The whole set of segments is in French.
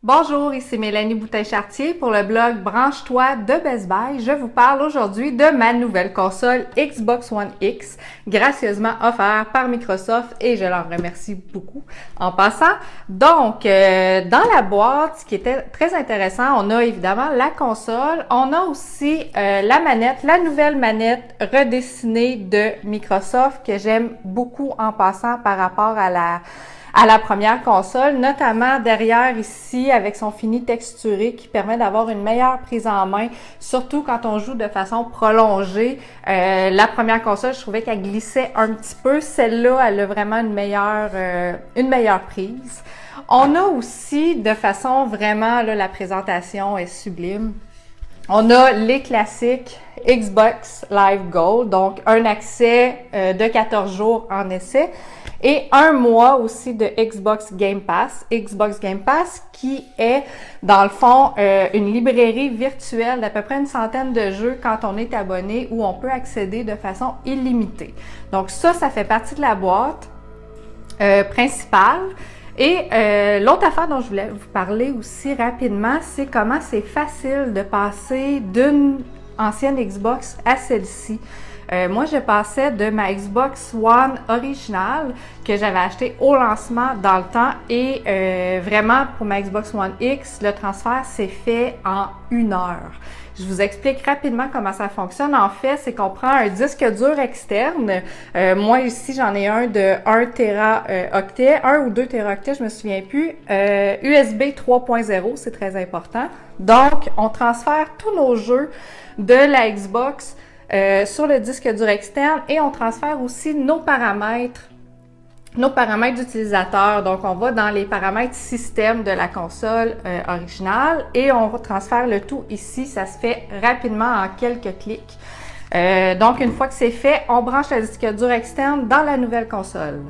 Bonjour, ici Mélanie Boutin-Chartier pour le blog Branche-toi de Best Buy. Je vous parle aujourd'hui de ma nouvelle console Xbox One X, gracieusement offerte par Microsoft et je leur remercie beaucoup en passant. Donc, dans la boîte, ce qui était très intéressant, on a évidemment la console, on a aussi la manette, la nouvelle manette redessinée de Microsoft que j'aime beaucoup en passant par rapport à la première console, notamment derrière ici avec son fini texturé qui permet d'avoir une meilleure prise en main, surtout quand on joue de façon prolongée. La première console, je trouvais qu'elle glissait un petit peu. Celle-là, elle a vraiment une meilleure prise. On a aussi, de façon vraiment, là, la présentation est sublime. On a les classiques Xbox Live Gold, donc un accès de 14 jours en essai et un mois aussi de Xbox Game Pass. Xbox Game Pass qui est, dans le fond, une librairie virtuelle d'à peu près une centaine de jeux quand on est abonné où on peut accéder de façon illimitée. Donc ça fait partie de la boîte principale. Et l'autre affaire dont je voulais vous parler aussi rapidement, c'est comment c'est facile de passer d'une ancienne Xbox à celle-ci. Moi, je passais de ma Xbox One originale que j'avais achetée au lancement dans le temps et vraiment pour ma Xbox One X, le transfert s'est fait en 1 heure. Je vous explique rapidement comment ça fonctionne. En fait, c'est qu'on prend un disque dur externe. Moi, ici, j'en ai un de 1 Teraoctet, 1 ou 2 Teraoctets, je me souviens plus. USB 3.0, c'est très important. Donc, on transfère tous nos jeux de la Xbox sur le disque dur externe et on transfère aussi nos paramètres d'utilisateur. Donc, on va dans les paramètres système de la console originale et on transfère le tout ici. Ça se fait rapidement en quelques clics. Donc, une fois que c'est fait, on branche le disque dur externe dans la nouvelle console.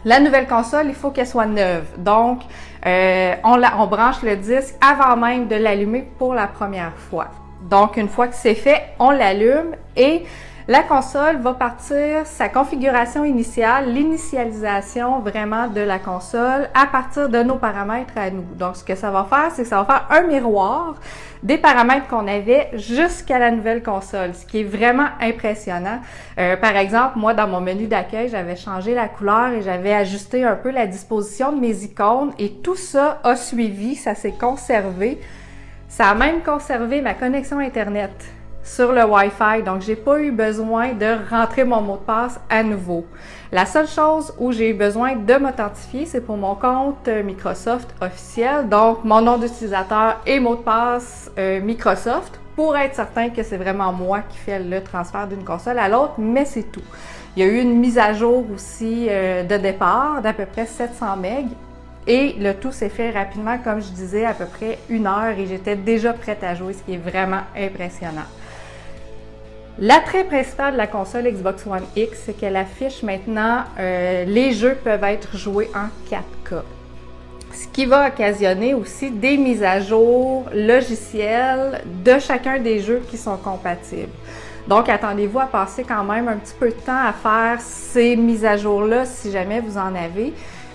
La nouvelle console, il faut qu'elle soit neuve. Donc, on branche le disque avant même de l'allumer pour la première fois. Donc, une fois que c'est fait, on l'allume et la console va partir sa configuration initiale, l'initialisation vraiment de la console à partir de nos paramètres à nous. Donc, ce que ça va faire, c'est que ça va faire un miroir des paramètres qu'on avait jusqu'à la nouvelle console, ce qui est vraiment impressionnant. Par exemple, moi, dans mon menu d'accueil, j'avais changé la couleur et j'avais ajusté un peu la disposition de mes icônes et tout ça a suivi, ça s'est conservé. Ça a même conservé ma connexion Internet sur le Wi-Fi, donc j'ai pas eu besoin de rentrer mon mot de passe à nouveau. La seule chose où j'ai eu besoin de m'authentifier, c'est pour mon compte Microsoft officiel, donc mon nom d'utilisateur et mot de passe Microsoft, pour être certain que c'est vraiment moi qui fais le transfert d'une console à l'autre, mais c'est tout. Il y a eu une mise à jour aussi de départ d'à peu près 700 MB. Et le tout s'est fait rapidement, comme je disais, à peu près 1 heure et j'étais déjà prête à jouer, ce qui est vraiment impressionnant. L'attrait principal de la console Xbox One X, c'est qu'elle affiche maintenant les jeux peuvent être joués en 4K. Ce qui va occasionner aussi des mises à jour logicielles de chacun des jeux qui sont compatibles. Donc, attendez-vous à passer quand même un petit peu de temps à faire ces mises à jour-là si jamais vous en avez.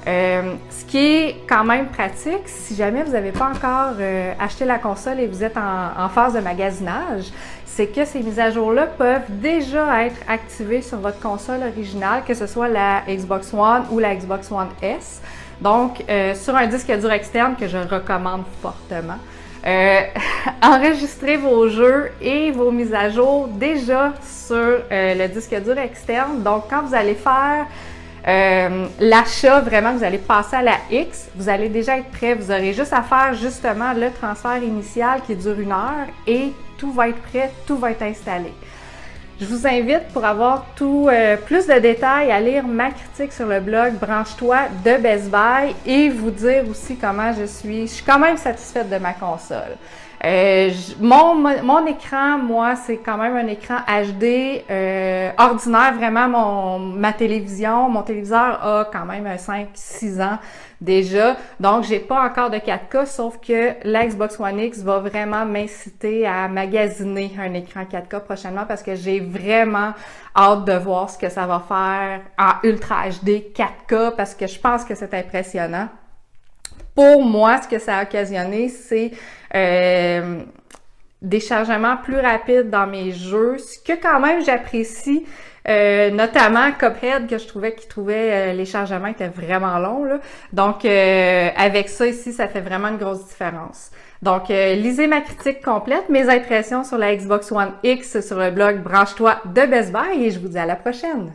Ce qui est quand même pratique, si jamais vous n'avez pas encore acheté la console et vous êtes en phase de magasinage, c'est que ces mises à jour-là peuvent déjà être activées sur votre console originale, que ce soit la Xbox One ou la Xbox One S. Donc, sur un disque dur externe que je recommande fortement. Enregistrez vos jeux et vos mises à jour déjà sur le disque dur externe. Donc, quand vous allez faire l'achat, vraiment, vous allez passer à la X, vous allez déjà être prêt. Vous aurez juste à faire justement le transfert initial qui dure 1 heure et tout va être prêt, tout va être installé. Je vous invite pour avoir plus de détails à lire ma critique sur le blog Branche-toi de Best Buy et vous dire aussi comment je suis quand même satisfaite de ma console. Mon écran, moi, c'est quand même un écran HD ordinaire. Vraiment, ma télévision, mon téléviseur a quand même 5-6 ans déjà. Donc, j'ai pas encore de 4K, sauf que la Xbox One X va vraiment m'inciter à magasiner un écran 4K prochainement parce que j'ai vraiment hâte de voir ce que ça va faire en Ultra HD 4K parce que je pense que c'est impressionnant. Pour moi, ce que ça a occasionné, c'est des chargements plus rapides dans mes jeux, ce que quand même j'apprécie, notamment Cuphead, que je trouvais qu'il trouvait les chargements étaient vraiment longs, là. Donc, avec ça ici, ça fait vraiment une grosse différence. Donc, lisez ma critique complète, mes impressions sur la Xbox One X sur le blog Branche-toi de Best Buy et je vous dis à la prochaine!